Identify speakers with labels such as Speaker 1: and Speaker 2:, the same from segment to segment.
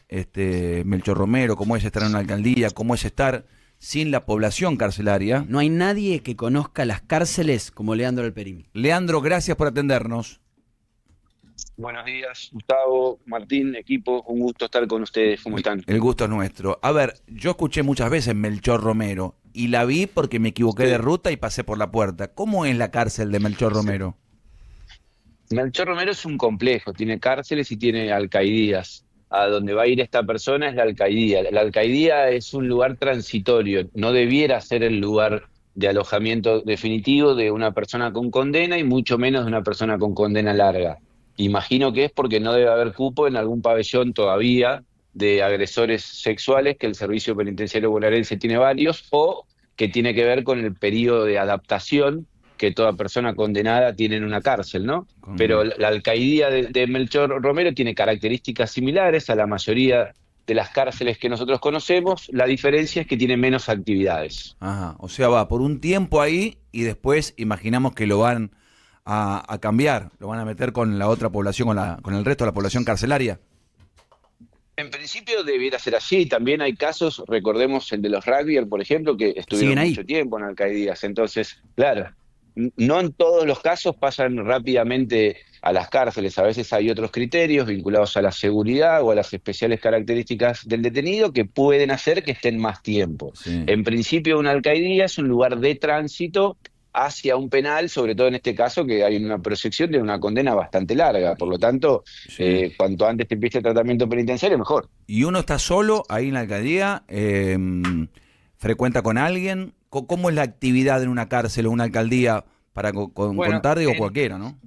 Speaker 1: Melchor Romero, cómo es estar en una alcaldía, cómo es estar sin la población carcelaria.
Speaker 2: No hay nadie que conozca las cárceles como Leandro Alperín.
Speaker 1: Leandro, gracias por atendernos.
Speaker 3: Buenos días, Gustavo, Martín, equipo, un gusto estar con ustedes, ¿cómo están?
Speaker 1: El gusto es nuestro. A ver, yo escuché muchas veces Melchor Romero y la vi porque me equivoqué de ruta y pasé por la puerta. ¿Cómo es la cárcel de Melchor Romero?
Speaker 3: Melchor Romero es un complejo, tiene cárceles y tiene alcaidías. A donde va a ir esta persona es la alcaidía. La alcaidía es un lugar transitorio, no debiera ser el lugar de alojamiento definitivo de una persona con condena y mucho menos de una persona con condena larga. Imagino que es porque no debe haber cupo en algún pabellón todavía de agresores sexuales, que el Servicio Penitenciario Bonaerense tiene varios, o que tiene que ver con el periodo de adaptación que toda persona condenada tiene en una cárcel, ¿no? Pero la alcaidía de Melchor Romero tiene características similares a la mayoría de las cárceles que nosotros conocemos. La diferencia es que tiene menos actividades.
Speaker 1: Ajá, o sea, va por un tiempo ahí y después imaginamos que lo van a cambiar, lo van a meter con la otra población, con el resto de la población carcelaria.
Speaker 3: En principio debiera ser así. También hay casos, recordemos el de los rugbyers, por ejemplo, que estuvieron mucho tiempo en alcaidías. Entonces, claro, no en todos los casos pasan rápidamente a las cárceles. A veces hay otros criterios vinculados a la seguridad o a las especiales características del detenido que pueden hacer que estén más tiempo.
Speaker 1: Sí.
Speaker 3: En principio, una alcaidía es un lugar de tránsito hacia un penal, sobre todo en este caso que hay una proyección de una condena bastante larga. Por lo tanto,
Speaker 1: Sí.
Speaker 3: cuanto antes te empiece el tratamiento penitenciario, mejor.
Speaker 1: ¿Y uno está solo ahí en la alcaldía? ¿Frecuenta con alguien? ¿Cómo es la actividad en una cárcel o una alcaldía para contar, digo, cualquiera, ¿no?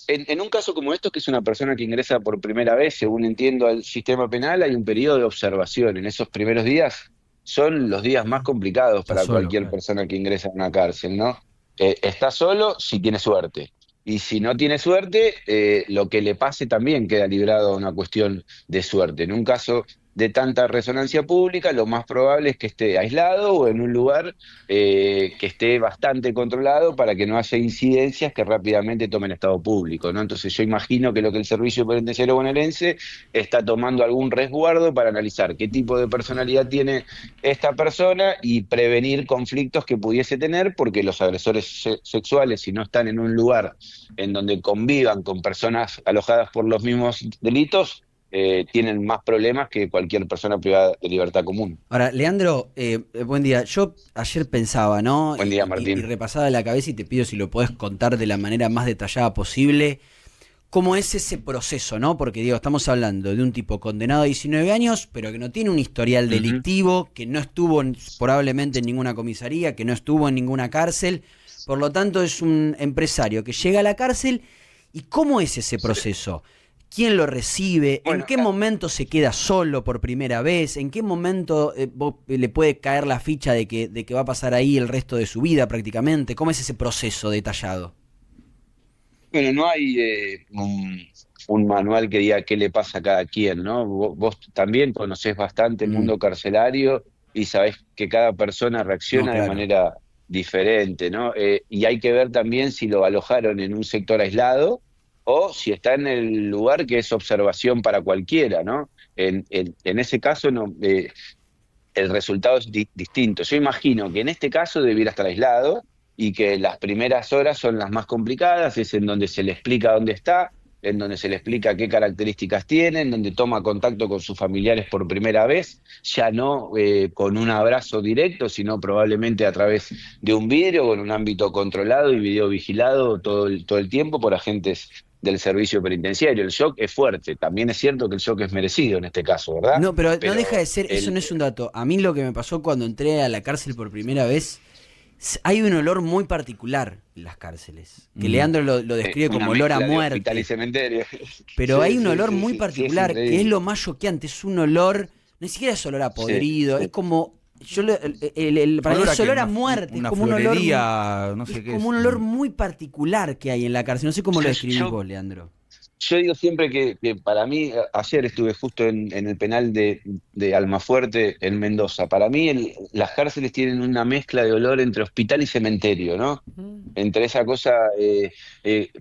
Speaker 3: En un caso como esto, que es una persona que ingresa por primera vez, según entiendo, al sistema penal, hay un periodo de observación. En esos primeros días son los días más complicados para cualquier persona que ingresa a una cárcel, ¿no? Está solo si tiene suerte. Y si no tiene suerte, lo que le pase también queda librado a una cuestión de suerte. En un caso de tanta resonancia pública, lo más probable es que esté aislado o en un lugar que esté bastante controlado para que no haya incidencias que rápidamente tomen estado público, ¿no? Entonces yo imagino que lo que el Servicio Penitenciario Bonaerense está tomando algún resguardo para analizar qué tipo de personalidad tiene esta persona y prevenir conflictos que pudiese tener, porque los agresores sexuales, si no están en un lugar en donde convivan con personas alojadas por los mismos delitos, tienen más problemas que cualquier persona privada de libertad común.
Speaker 2: Ahora, Leandro, buen día. Yo ayer pensaba, ¿no?
Speaker 3: Buen día, Martín.
Speaker 2: Y repasaba la cabeza y te pido si lo podés contar de la manera más detallada posible. ¿Cómo es ese proceso, no? Porque, digo, estamos hablando de un tipo condenado a 19 años, pero que no tiene un historial delictivo, que no estuvo probablemente en ninguna comisaría, que no estuvo en ninguna cárcel. Por lo tanto, es un empresario que llega a la cárcel. ¿Y cómo es ese proceso? ¿Quién lo recibe?
Speaker 3: Bueno,
Speaker 2: ¿En qué momento se queda solo por primera vez? ¿En qué momento le puede caer la ficha de que va a pasar ahí el resto de su vida prácticamente? ¿Cómo es ese proceso detallado?
Speaker 3: Bueno, no hay un manual que diga qué le pasa a cada quien, ¿no? Vos también conocés bastante el mundo carcelario y sabés que cada persona reacciona de manera diferente, ¿no? Y hay que ver también si lo alojaron en un sector aislado o si está en el lugar que es observación para cualquiera, ¿no? En ese caso no, el resultado es distinto. Yo imagino que en este caso debiera estar aislado y que las primeras horas son las más complicadas, es en donde se le explica dónde está, en donde se le explica qué características tiene, en donde toma contacto con sus familiares por primera vez, ya no con un abrazo directo, sino probablemente a través de un vidrio, con un ámbito controlado y video vigilado todo el tiempo por agentes del servicio penitenciario. El shock es fuerte, también es cierto que el shock es merecido en este caso, ¿verdad?
Speaker 2: No, pero no deja de ser, eso no es un dato. A mí lo que me pasó cuando entré a la cárcel por primera vez, hay un olor muy particular en las cárceles, que Leandro lo describe como olor a muerte.
Speaker 3: Hospital y cementerio.
Speaker 2: Pero hay un olor muy particular, que es lo más choqueante, es un olor, ni siquiera es olor a podrido, es como... para mí es olor a muerte, es como un olor,
Speaker 1: no sé qué es.
Speaker 2: como un olor muy particular que hay en la cárcel. No sé cómo lo describís vos, Leandro.
Speaker 3: Yo digo siempre que para mí, ayer estuve justo en el penal de Almafuerte, en Mendoza. Para mí las cárceles tienen una mezcla de olor entre hospital y cementerio, ¿no? Entre esa cosa,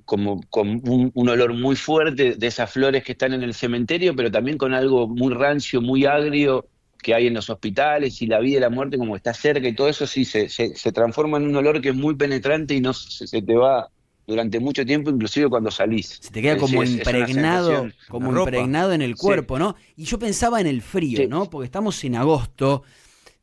Speaker 3: como con un olor muy fuerte de esas flores que están en el cementerio, pero también con algo muy rancio, muy agrio que hay en los hospitales, y la vida y la muerte como está cerca, y todo eso sí se transforma en un olor que es muy penetrante y no se te va durante mucho tiempo, inclusive cuando salís.
Speaker 2: Se te queda
Speaker 3: Es decir,
Speaker 2: como
Speaker 3: es una
Speaker 2: impregnado,
Speaker 3: sensación.
Speaker 2: como
Speaker 1: La ropa.
Speaker 2: impregnado en el
Speaker 3: Sí,
Speaker 2: cuerpo, ¿no? Y yo pensaba en el frío,
Speaker 3: sí.
Speaker 2: ¿no? Porque estamos en agosto.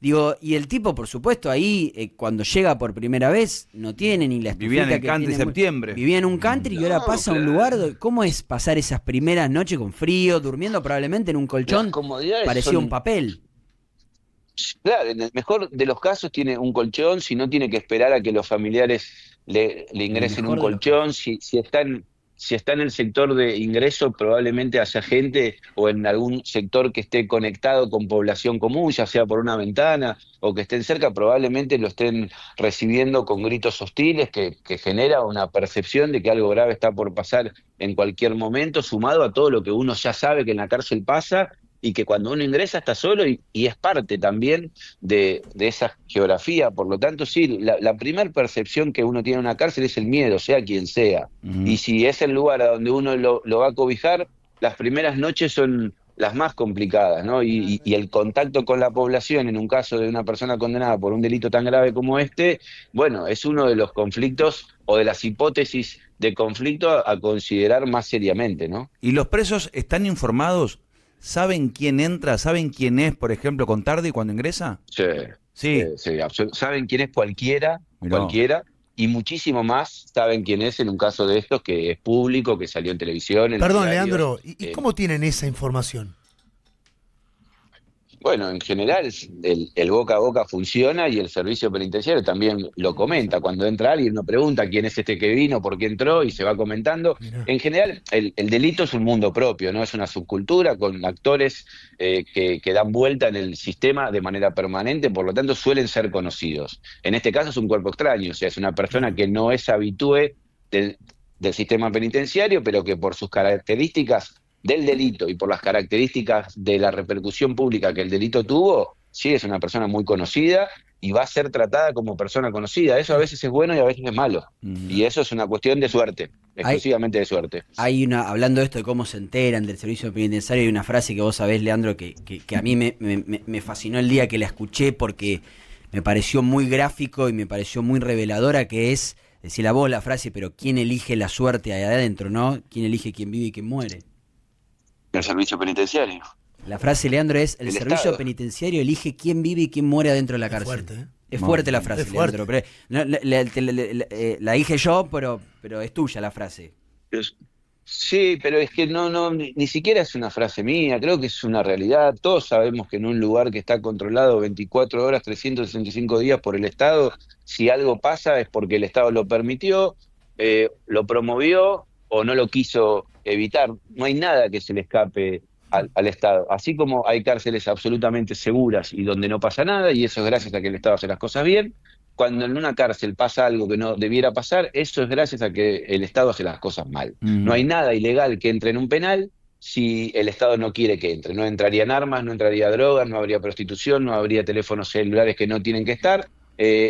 Speaker 2: Digo, y el tipo, por supuesto, ahí, cuando llega por primera vez, no tiene ni la
Speaker 1: Vivía en
Speaker 2: estufita
Speaker 1: el
Speaker 2: que
Speaker 1: country
Speaker 2: tiene.
Speaker 1: septiembre.
Speaker 2: Vivía en un country y ahora
Speaker 3: No,
Speaker 2: pasa a un
Speaker 3: claro.
Speaker 2: lugar. ¿Cómo es pasar esas primeras noches con frío, durmiendo probablemente en un
Speaker 3: Las
Speaker 2: colchón
Speaker 3: comodidades
Speaker 2: parecido a un
Speaker 3: son.
Speaker 2: papel?
Speaker 3: Claro, en el mejor de los casos tiene un colchón, si no tiene que esperar a que los familiares le
Speaker 2: En el
Speaker 3: ingresen un
Speaker 2: mejor de los casos.
Speaker 3: colchón. Si está en el sector de ingreso, probablemente haya gente o en algún sector que esté conectado con población común, ya sea por una ventana o que estén cerca, probablemente lo estén recibiendo con gritos hostiles, que genera una percepción de que algo grave está por pasar en cualquier momento, sumado a todo lo que uno ya sabe que en la cárcel pasa, y que cuando uno ingresa está solo, y es parte también de esa geografía. Por lo tanto, sí, la primera percepción que uno tiene en una cárcel es el miedo, sea quien sea. Y
Speaker 1: Ujú.
Speaker 3: si es el lugar a donde uno lo va a cobijar, las primeras noches son las más complicadas, ¿no? Y el contacto con la población, en un caso de una persona condenada por un delito tan grave como este, bueno, es uno de los conflictos o de las hipótesis de conflicto a considerar más seriamente, ¿no?
Speaker 1: ¿Y los presos están informados? ¿Saben quién entra? ¿Saben quién es, por ejemplo, Contardi cuando ingresa?
Speaker 3: Sí, sí,
Speaker 1: Sí,
Speaker 3: sí, saben quién es cualquiera,
Speaker 1: mirá.
Speaker 3: cualquiera, y muchísimo más saben quién es en un caso de estos que es público, que salió en televisión, en los
Speaker 4: Perdón,
Speaker 3: diarios.
Speaker 4: Leandro, ¿y cómo tienen esa información?
Speaker 3: Bueno, en general el boca a boca funciona, y el servicio penitenciario también lo comenta. Cuando entra alguien, uno pregunta quién es este que vino, por qué entró, y se va comentando.
Speaker 4: Mirá.
Speaker 3: En general, el delito es un mundo propio, ¿no? Es una subcultura con actores que dan vuelta en el sistema de manera permanente, por lo tanto suelen ser conocidos. En este caso es un cuerpo extraño, o sea, es una persona
Speaker 4: Claro.
Speaker 3: que no es habitué del, del sistema penitenciario, pero que por sus características del delito y por las características de la repercusión pública que el delito tuvo, sí es una persona muy conocida y va a ser tratada como persona conocida. Eso a veces es bueno y a veces es malo.
Speaker 1: Ujú.
Speaker 3: Y eso es una cuestión de suerte,
Speaker 2: Hay,
Speaker 3: exclusivamente de suerte.
Speaker 2: hay una, hablando de esto de cómo se enteran del servicio penitenciario, hay una frase que vos sabés, Leandro, que a mí me fascinó el día que la escuché porque me pareció muy gráfico y me pareció muy reveladora, que es, decir a vos la frase, pero ¿quién elige la suerte ahí adentro, no? ¿Quién elige quién vive y quién muere?
Speaker 3: El servicio penitenciario.
Speaker 2: La frase, Leandro, es: el
Speaker 3: El
Speaker 2: servicio
Speaker 3: Estado.
Speaker 2: penitenciario elige quién vive y quién muere adentro de la
Speaker 4: Es
Speaker 2: cárcel.
Speaker 4: fuerte, ¿eh?
Speaker 2: Es
Speaker 1: Muy
Speaker 2: fuerte la
Speaker 1: bien.
Speaker 2: frase,
Speaker 4: Es fuerte.
Speaker 2: Leandro, pero no, la dije yo, pero es tuya la frase.
Speaker 3: Sí, pero es que no, ni siquiera es una frase mía, creo que es una realidad. Todos sabemos que en un lugar que está controlado 24 horas, 365 días por el Estado, si algo pasa es porque el Estado lo permitió, lo promovió o no lo quiso evitar. No hay nada que se le escape al Estado. Así como hay cárceles absolutamente seguras y donde no pasa nada, y eso es gracias a que el Estado hace las cosas bien. Cuando en una cárcel pasa algo que no debiera pasar, eso es gracias a que el Estado hace las cosas mal. No hay
Speaker 1: Ujú.
Speaker 3: nada ilegal que entre en un penal si el Estado no quiere que entre. No entrarían armas, no entraría drogas, no habría prostitución, no habría teléfonos celulares que no tienen que estar,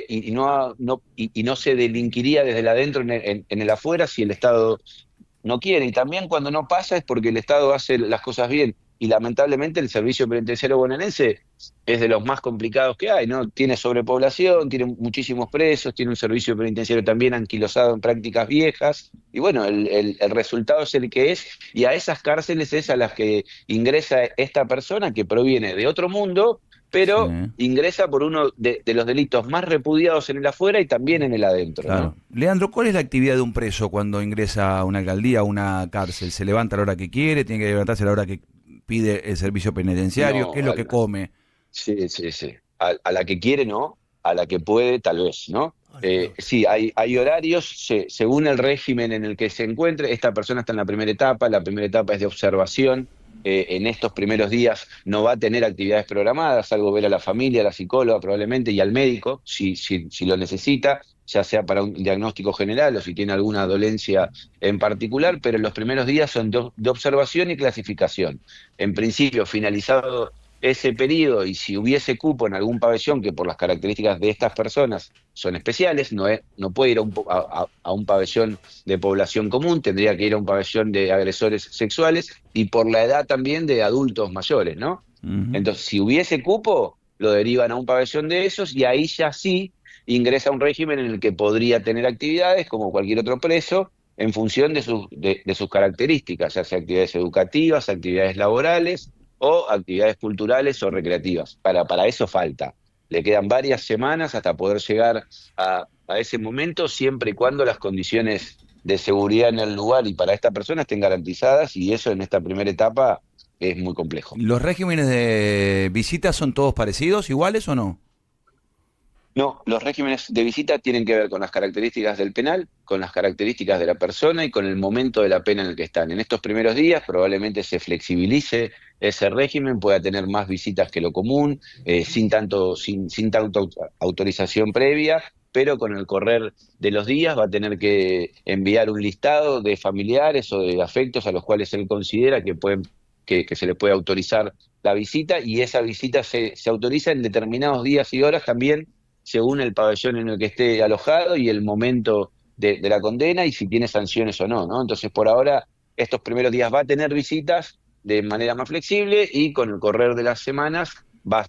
Speaker 3: y no se delinquiría desde el adentro en el afuera si el Estado no quiere. Y también cuando no pasa es porque el Estado hace las cosas bien. Y lamentablemente el servicio penitenciario bonaerense es de los más complicados que hay, ¿no? Tiene sobrepoblación, tiene muchísimos presos, tiene un servicio penitenciario también anquilosado en prácticas viejas, y bueno, el resultado es el que es, y a esas cárceles es a las que ingresa esta persona que proviene de otro mundo,
Speaker 1: Sí,
Speaker 3: pero ingresa por uno de los delitos más repudiados en el afuera y también en el adentro,
Speaker 1: claro.
Speaker 3: ¿no?
Speaker 1: Leandro, ¿cuál es la actividad de un preso cuando ingresa a una alcaldía, a una cárcel? ¿Se levanta a la hora que quiere? ¿Tiene que levantarse a la hora que pide el servicio penitenciario? ¿Qué es
Speaker 3: No,
Speaker 1: lo que come?
Speaker 3: sí, sí, sí. A la que quiere, no. A la que puede, tal vez, ¿no?
Speaker 4: Ay, Dios.
Speaker 3: Sí, hay horarios, según el régimen en el que se encuentre. Esta persona está en la primera etapa. La primera etapa es de observación. En estos primeros días no va a tener actividades programadas, salvo ver a la familia, a la psicóloga probablemente, y al médico, si lo necesita. ya sea para un diagnóstico general o si tiene alguna dolencia en particular, pero los primeros días son de observación y clasificación. En principio, finalizado ese periodo, y si hubiese cupo en algún pabellón, que por las características de estas personas son especiales, no puede ir a un pabellón de población común, tendría que ir a un pabellón de agresores sexuales, y por la edad también de adultos mayores, ¿no? Entonces, si hubiese cupo, lo derivan a un pabellón de esos, y ahí ya sí ingresa a un régimen en el que podría tener actividades como cualquier otro preso, en función de sus características, ya sea actividades educativas, actividades laborales, o actividades culturales o recreativas. Para eso falta. Le quedan varias semanas hasta poder llegar a ese momento, siempre y cuando las condiciones de seguridad en el lugar y para esta persona estén garantizadas, y eso en esta primera etapa es muy complejo.
Speaker 1: ¿Los regímenes de visita son todos parecidos, iguales o no?
Speaker 3: No, los regímenes de visita tienen que ver con las características del penal, con las características de la persona y con el momento de la pena en el que están. En estos primeros días probablemente se flexibilice ese régimen, pueda tener más visitas que lo común, sin tanta autorización previa, pero con el correr de los días va a tener que enviar un listado de familiares o de afectos a los cuales él considera que se le puede autorizar la visita, y esa visita se autoriza en determinados días y horas también, según el pabellón en el que esté alojado y el momento de la condena, y si tiene sanciones o no, ¿no? Entonces, por ahora, estos primeros días va a tener visitas de manera más flexible, y con el correr de las semanas va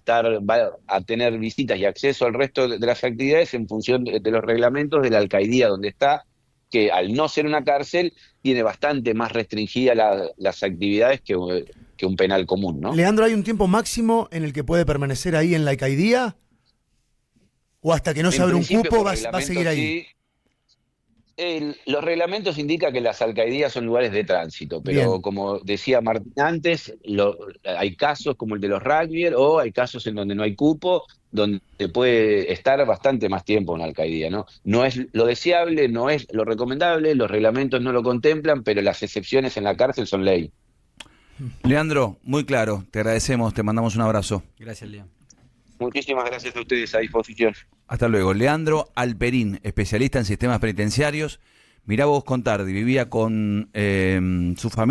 Speaker 3: a tener visitas y acceso al resto de las actividades en función de los reglamentos de la alcaidía donde está, que al no ser una cárcel tiene bastante más restringidas las actividades que un penal común, ¿no?
Speaker 4: Leandro, ¿hay un tiempo máximo en el que puede permanecer ahí en la alcaidía? ¿O hasta que no se abre un cupo va a seguir ahí?
Speaker 3: Sí. Los reglamentos indican que las alcaidías son lugares de tránsito, pero
Speaker 4: Bien.
Speaker 3: como decía Martín antes, hay casos como el de los rugby, o hay casos en donde no hay cupo, donde puede estar bastante más tiempo en una alcaidía, ¿no? No es lo deseable, no es lo recomendable, los reglamentos no lo contemplan, pero las excepciones en la cárcel son ley.
Speaker 1: Leandro, muy claro, te agradecemos, te mandamos un abrazo.
Speaker 2: Gracias, Leo.
Speaker 3: Muchísimas gracias a ustedes, a disposición.
Speaker 1: Hasta luego. Leandro Alperín, especialista en sistemas penitenciarios. Mirá vos, Contardi, vivía con su familia.